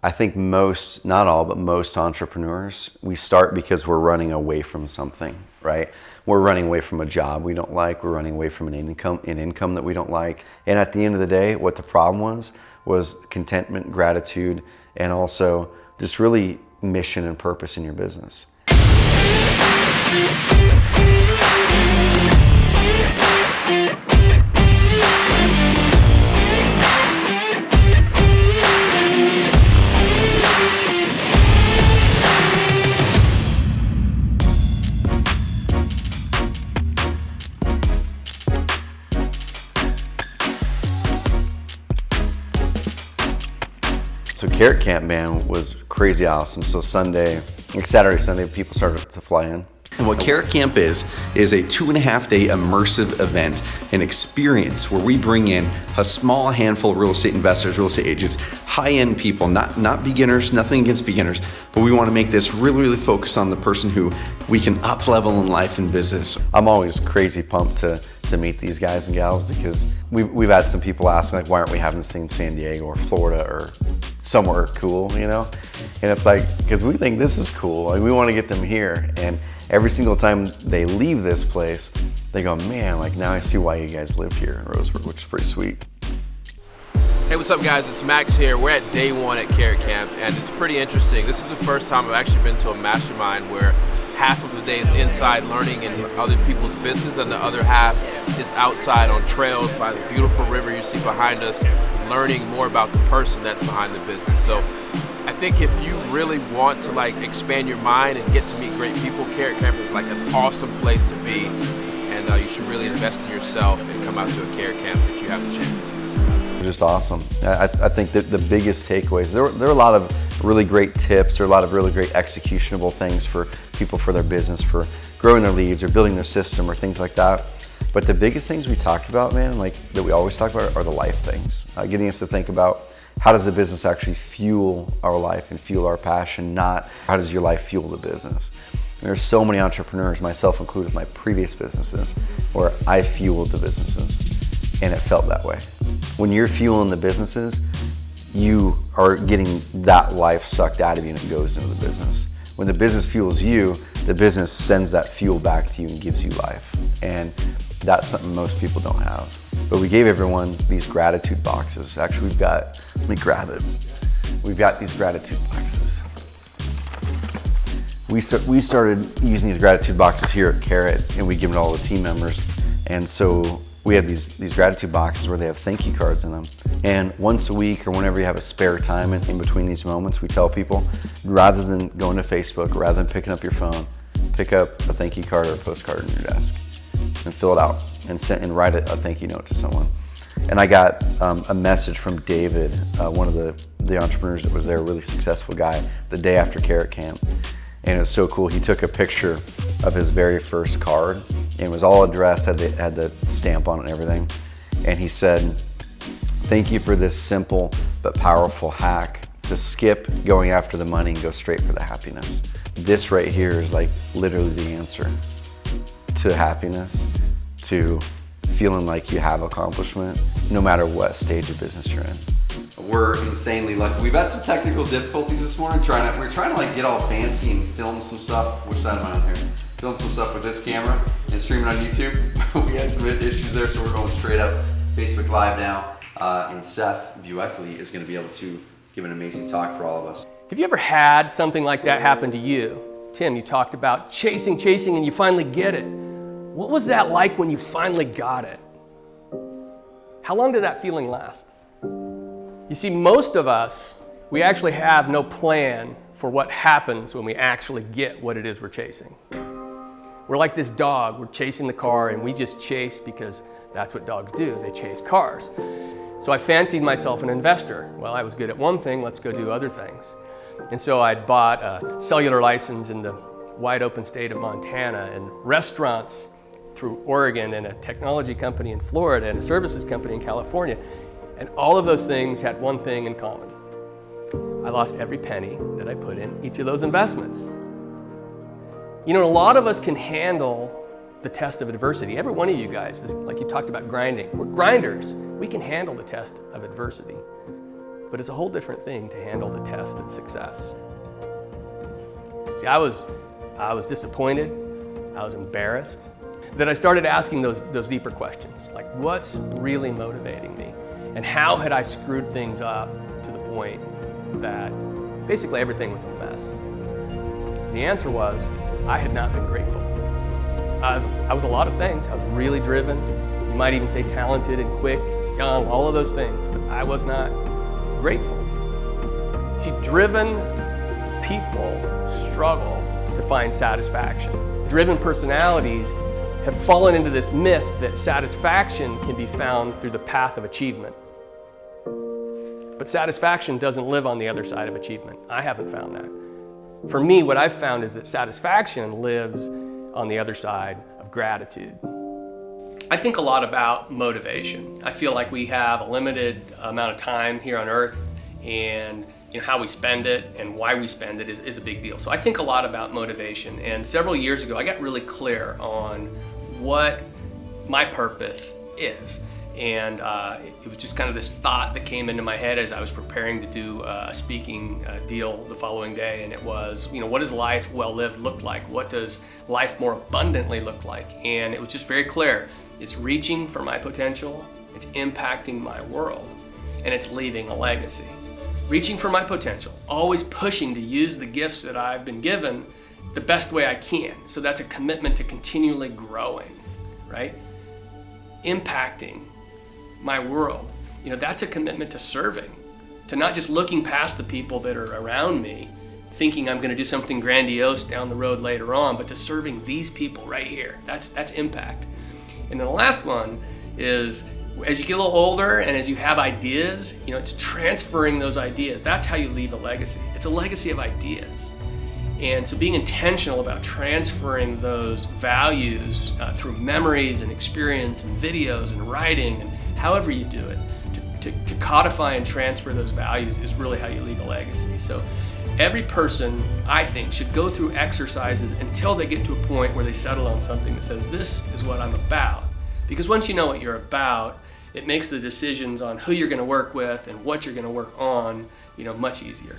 I think most, not all, but most entrepreneurs, we start because we're running away from something, right? We're running away from a job we don't like. We're running away from an income that we don't like. And at the end of the day, what the problem was contentment, gratitude, and also just really mission and purpose in your business. So Carrot Camp, man, was crazy awesome. So Saturday, Sunday, people started to fly in. And what Carrot Camp is a 2.5-day immersive event, an experience where we bring in a small handful of real estate investors, real estate agents, high-end people, not beginners, nothing against beginners, but we want to make this really, really focus on the person who we can up-level in life and business. I'm always crazy pumped to meet these guys and gals because we've had some people asking, like, why aren't we having this thing in San Diego or Florida or somewhere cool, you know? And it's like, because we think this is cool, like we want to get them here. And every single time they leave this place, they go, man, like now I see why you guys live here in Roseburg, which is pretty sweet. Hey, what's up guys? It's Max here. We're at day one at Carrot Camp and it's pretty interesting. This is the first time I've actually been to a mastermind where half of the day is inside learning in other people's business and the other half is outside on trails by the beautiful river you see behind us, learning more about the person that's behind the business. So I think if you really want to like expand your mind and get to meet great people, Carrot Camp is like an awesome place to be, and you should really invest in yourself and come out to a Carrot Camp if you have the chance. Just awesome. I think that the biggest takeaways, there are a lot of really great tips, there are a lot of really great executionable things for people for their business, for growing their leads or building their system or things like that. But the biggest things we talked about, man, like that we always talk about are the life things. Getting us to think about how does the business actually fuel our life and fuel our passion, not how does your life fuel the business. There's so many entrepreneurs, myself included, my previous businesses, where I fueled the businesses and it felt that way. When you're fueling the businesses, you are getting that life sucked out of you and it goes into the business. When the business fuels you, the business sends that fuel back to you and gives you life. And that's something most people don't have. But we gave everyone these gratitude boxes. Actually, let me grab it. We've got these gratitude boxes. We started using these gratitude boxes here at Carrot, and we give them to all the team members. And so we have these gratitude boxes where they have thank you cards in them. And once a week or whenever you have a spare time in between these moments, we tell people, rather than going to Facebook, rather than picking up your phone, pick up a thank you card or a postcard on your desk and fill it out and write a thank you note to someone. And I got a message from David, one of the entrepreneurs that was there, a really successful guy, the day after Carrot Camp. And it was so cool. He took a picture of his very first card and it was all addressed, had the stamp on it and everything. And he said, thank you for this simple but powerful hack to skip going after the money and go straight for the happiness. This right here is like literally the answer to happiness, to feeling like you have accomplishment, no matter what stage of business you're in. We're insanely lucky. We've had some technical difficulties this morning. We're trying to like get all fancy and film some stuff. Which side am I on here? Film some stuff with this camera and stream it on YouTube. We had some issues there, so we're going straight up Facebook Live now. And Seth Buechley is going to be able to give an amazing talk for all of us. Have you ever had something like that happen to you? Tim, you talked about chasing, and you finally get it. What was that like when you finally got it? How long did that feeling last? You see, most of us, we actually have no plan for what happens when we actually get what it is we're chasing. We're like this dog, we're chasing the car and we just chase because that's what dogs do, they chase cars. So I fancied myself an investor. Well, I was good at one thing, let's go do other things. And so I'd bought a cellular license in the wide open state of Montana and restaurants through Oregon and a technology company in Florida and a services company in California. And all of those things had one thing in common. I lost every penny that I put in each of those investments. You know, a lot of us can handle the test of adversity. Every one of you guys, like you talked about grinding, we're grinders. We can handle the test of adversity. but it's a whole different thing to handle the test of success. See, I was disappointed, I was embarrassed, that I started asking those deeper questions, like what's really motivating me? And how had I screwed things up to the point that basically everything was a mess? The answer was, I had not been grateful. I was a lot of things. I was really driven. You might even say talented and quick, young, all of those things, but I was not grateful. See, driven people struggle to find satisfaction. Driven personalities have fallen into this myth that satisfaction can be found through the path of achievement. But satisfaction doesn't live on the other side of achievement. I haven't found that. For me, what I've found is that satisfaction lives on the other side of gratitude. I think a lot about motivation. I feel like we have a limited amount of time here on earth, and how we spend it and why we spend it is a big deal. So I think a lot about motivation, and several years ago I got really clear on what my purpose is. And it was just kind of this thought that came into my head as I was preparing to do a speaking deal the following day, and it was, what does life well lived look like? What does life more abundantly look like? And it was just very clear. It's reaching for my potential, it's impacting my world, and it's leaving a legacy. Reaching for my potential, always pushing to use the gifts that I've been given the best way I can. So that's a commitment to continually growing, right? Impacting my world. That's a commitment to serving, to not just looking past the people that are around me, thinking I'm going to do something grandiose down the road later on, but to serving these people right here. That's impact. And then the last one is, as you get a little older and as you have ideas, it's transferring those ideas. That's how you leave a legacy. It's a legacy of ideas. And so being intentional about transferring those values through memories and experience and videos and writing and however you do it, to codify and transfer those values is really how you leave a legacy. So every person, I think, should go through exercises until they get to a point where they settle on something that says, this is what I'm about. Because once you know what you're about, it makes the decisions on who you're going to work with and what you're going to work on, much easier.